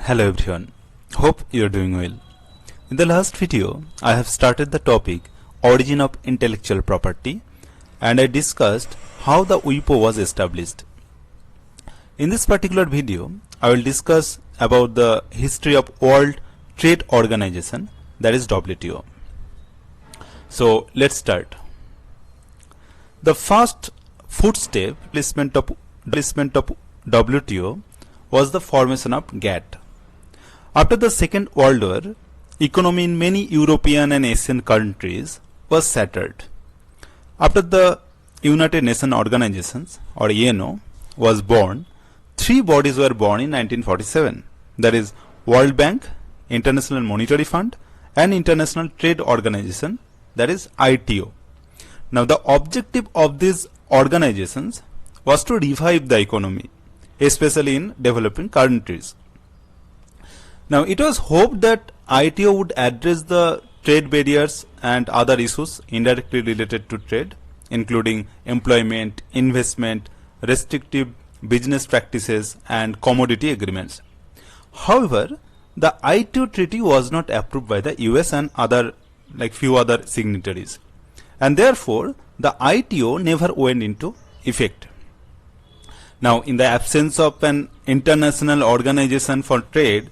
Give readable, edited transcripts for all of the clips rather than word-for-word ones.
Hello everyone, hope you are doing well. In the last video, I have started the topic Origin of Intellectual Property and I discussed how the WIPO was established. In this particular video, I will discuss about the history of World Trade Organization, that is WTO. So let's start. The first footstep placement of WTO was the formation of GATT. After the Second World War, economy in many European and Asian countries was shattered. After the United Nations Organizations or UNO was born, three bodies were born in 1947, that is World Bank, International Monetary Fund and International Trade Organization, that is ITO. Now the objective of these organizations was to revive the economy, especially in developing countries. Now it was hoped that ITO would address the trade barriers and other issues indirectly related to trade, including employment, investment, restrictive business practices and commodity agreements. However, the ITO treaty was not approved by the US and few other signatories, and therefore the ITO never went into effect. Now in the absence of an international organization for trade,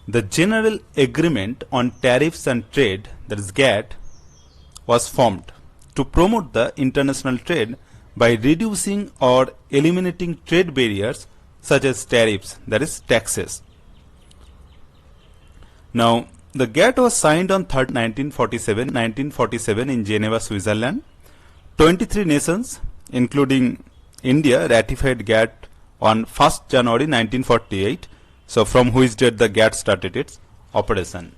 the General Agreement on Tariffs and Trade, that is GATT, was formed to promote the international trade by reducing or eliminating trade barriers such as tariffs, that is taxes. Now, the GATT was signed on 3rd 1947 in Geneva, Switzerland. 23 nations, including India, ratified GATT on 1st January 1948. So from which date the GATT started its operation.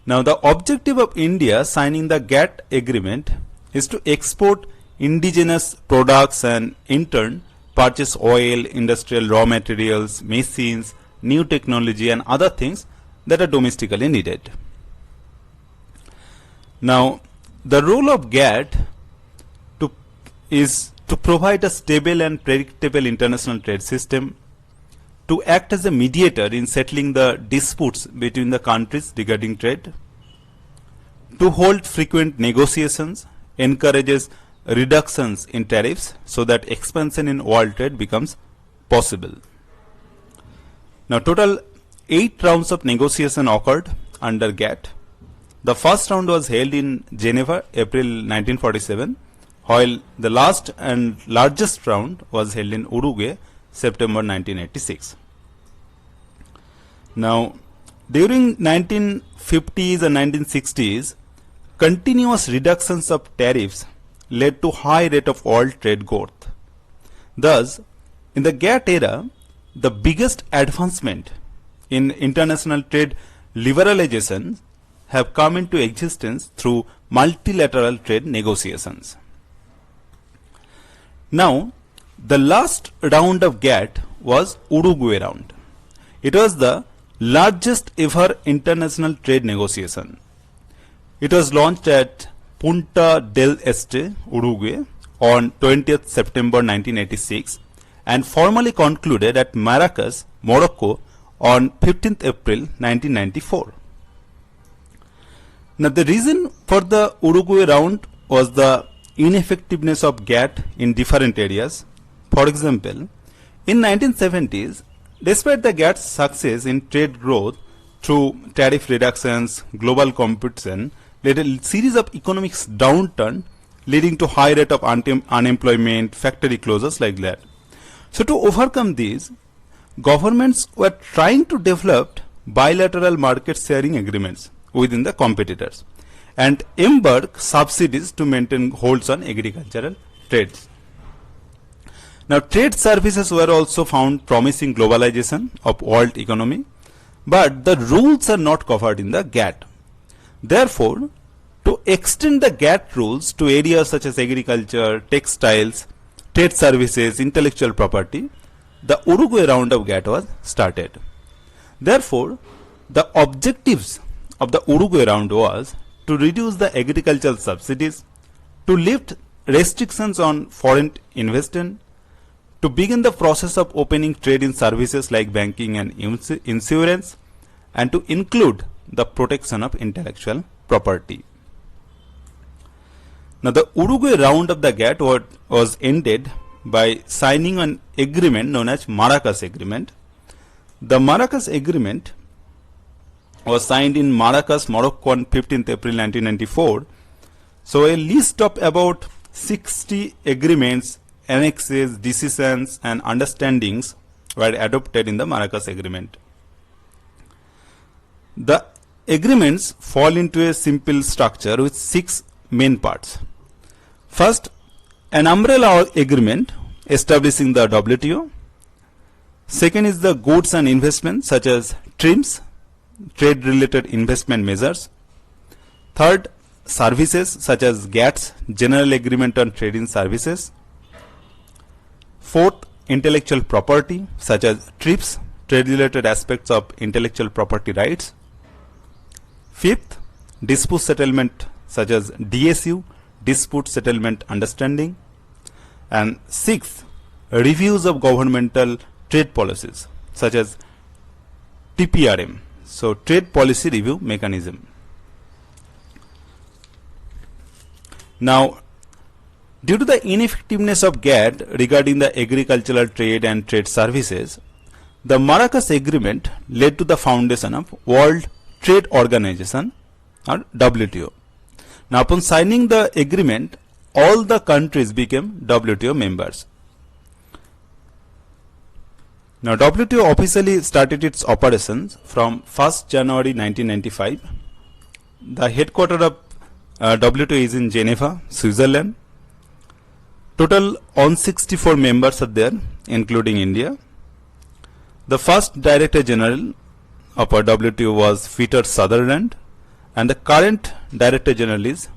Now the objective of India signing the GATT agreement is to export indigenous products and in turn purchase oil, industrial raw materials, machines, new technology and other things that are domestically needed. Now the role of GATT is to provide a stable and predictable international trade system, to act as a mediator in settling the disputes between the countries regarding trade, to hold frequent negotiations, encourages reductions in tariffs so that expansion in world trade becomes possible. Now total 8 rounds of negotiation occurred under GATT. The first round was held in Geneva, April 1947, while the last and largest round was held in Uruguay, September 1986. Now, during 1950s and 1960s, continuous reductions of tariffs led to high rate of world trade growth. Thus, in the GATT era, the biggest advancement in international trade liberalization have come into existence through multilateral trade negotiations. Now, the last round of GATT was Uruguay round. It was the largest ever international trade negotiation. It was launched at Punta del Este, Uruguay on 20th September 1986 and formally concluded at Marrakesh, Morocco on 15th April 1994. Now, the reason for the Uruguay round was the ineffectiveness of GATT in different areas. For example, in 1970s, despite the GATT's success in trade growth through tariff reductions, global competition led a series of economic downturn leading to high rate of unemployment, factory closures like that. So to overcome these, governments were trying to develop bilateral market sharing agreements within the competitors and embark subsidies to maintain holds on agricultural trades. Now trade services were also found promising globalization of world economy, but the rules are not covered in the GATT. Therefore, to extend the GATT rules to areas such as agriculture, textiles, trade services, intellectual property, the Uruguay round of GATT was started. Therefore, the objectives of the Uruguay round was to reduce the agricultural subsidies, to lift restrictions on foreign investment, to begin the process of opening trade in services like banking and insurance, and to include the protection of intellectual property. Now, the Uruguay round of the GATT was ended by signing an agreement known as Maracas Agreement. The Maracas Agreement was signed in Maracas, Morocco on 15th April 1994. So a list of about 60 agreements, annexes, decisions and understandings were adopted in the Maracas Agreement. The agreements fall into a simple structure with 6 main parts. First, an umbrella agreement establishing the WTO. Second is the goods and investments such as TRIMS, trade related investment measures. Third, services such as GATT's General Agreement on Trade in Services. Fourth, intellectual property such as TRIPS, trade related aspects of intellectual property rights. Fifth, dispute settlement such as DSU, dispute settlement understanding. And sixth, reviews of governmental trade policies such as TPRM, so trade policy review mechanism. Now, due to the ineffectiveness of GATT regarding the agricultural trade and trade services, the Maracas Agreement led to the foundation of World Trade Organization or WTO. Now, upon signing the agreement, all the countries became WTO members. Now, WTO officially started its operations from 1st January 1995. The headquarters of WTO is in Geneva, Switzerland. Total 164 members are there, including India. The first Director General of WTO was Peter Sutherland, and the current Director General is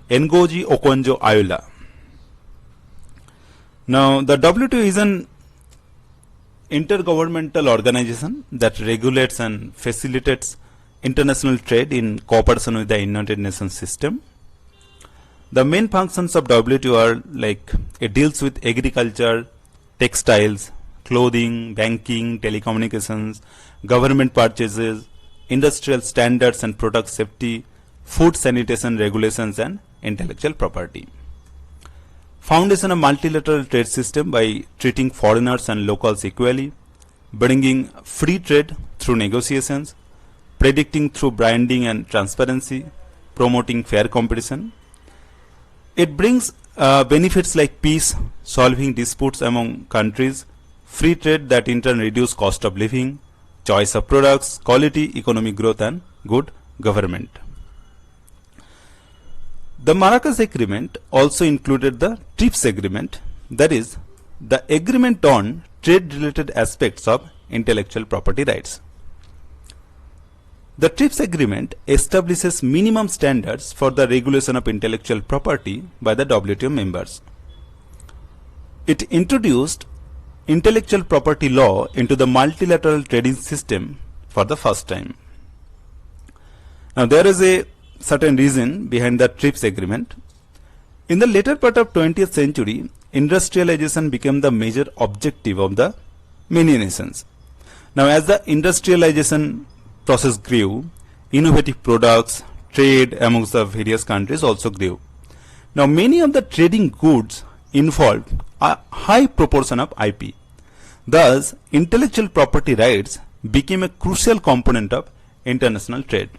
Ngozi Okonjo-Iweala. Now, the WTO is an intergovernmental organization that regulates and facilitates international trade in cooperation with the United Nations system. The main functions of WTO are like it deals with agriculture, textiles, clothing, banking, telecommunications, government purchases, industrial standards and product safety, food sanitation regulations and intellectual property. Foundation of multilateral trade system by treating foreigners and locals equally, bringing free trade through negotiations, predicting through branding and transparency, promoting fair competition. It brings benefits like peace, solving disputes among countries, free trade that in turn reduce cost of living, choice of products, quality, economic growth and good government. The Maracas Agreement also included the TRIPS Agreement, that is, the agreement on trade-related aspects of intellectual property rights. The TRIPS Agreement establishes minimum standards for the regulation of intellectual property by the WTO members. It introduced intellectual property law into the multilateral trading system for the first time. Now, there is a certain reason behind the TRIPS Agreement. In the later part of 20th century, industrialization became the major objective of the many nations. Now, as the industrialization process grew, innovative products, trade amongst the various countries also grew. Now, many of the trading goods involved a high proportion of IP. Thus, intellectual property rights became a crucial component of international trade.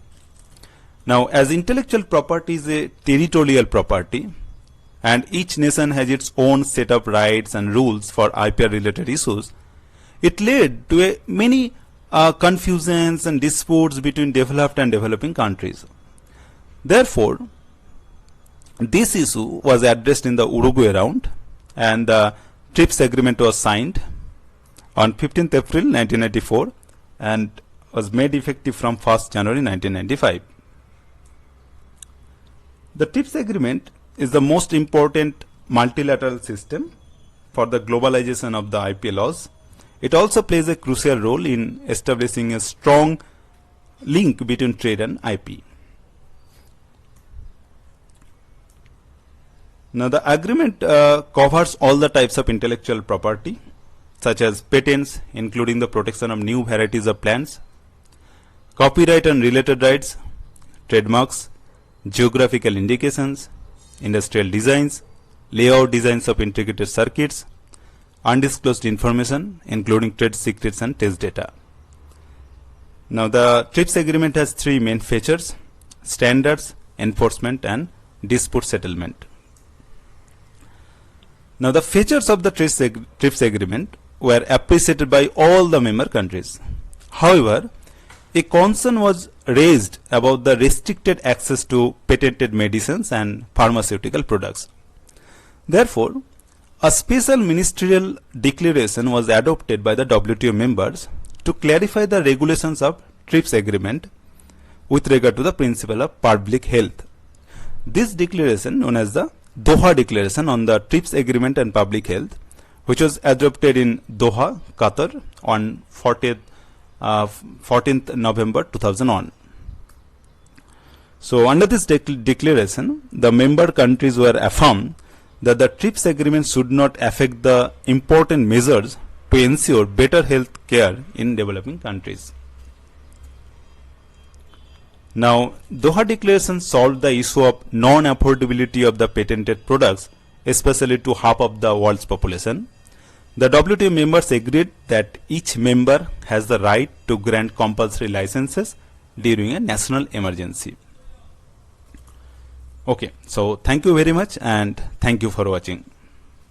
Now, as intellectual property is a territorial property and each nation has its own set of rights and rules for IPR related issues, it led to many confusions and disputes between developed and developing countries. Therefore, this issue was addressed in the Uruguay round, and the TRIPS Agreement was signed on 15th April 1994 and was made effective from 1st January 1995. The TRIPS Agreement is the most important multilateral system for the globalization of the IP laws. It also plays a crucial role in establishing a strong link between trade and IP. Now, the agreement covers all the types of intellectual property such as patents, including the protection of new varieties of plants, copyright and related rights, trademarks, geographical indications, industrial designs, layout designs of integrated circuits, undisclosed information, including trade secrets and test data. Now, the TRIPS agreement has three main features: standards, enforcement, and dispute settlement. Now, the features of the TRIPS agreement were appreciated by all the member countries. However, a concern was raised about the restricted access to patented medicines and pharmaceutical products. Therefore, a special ministerial declaration was adopted by the WTO members to clarify the regulations of TRIPS agreement with regard to the principle of public health. This declaration, known as the Doha Declaration on the TRIPS agreement and public health, which was adopted in Doha, Qatar on 14th November 2001. So, under this declaration, the member countries were affirmed that the TRIPS agreement should not affect the important measures to ensure better health care in developing countries. Now, Doha Declaration solved the issue of non-affordability of the patented products, especially to half of the world's population. The WTO members agreed that each member has the right to grant compulsory licenses during a national emergency. Okay, so thank you very much and thank you for watching.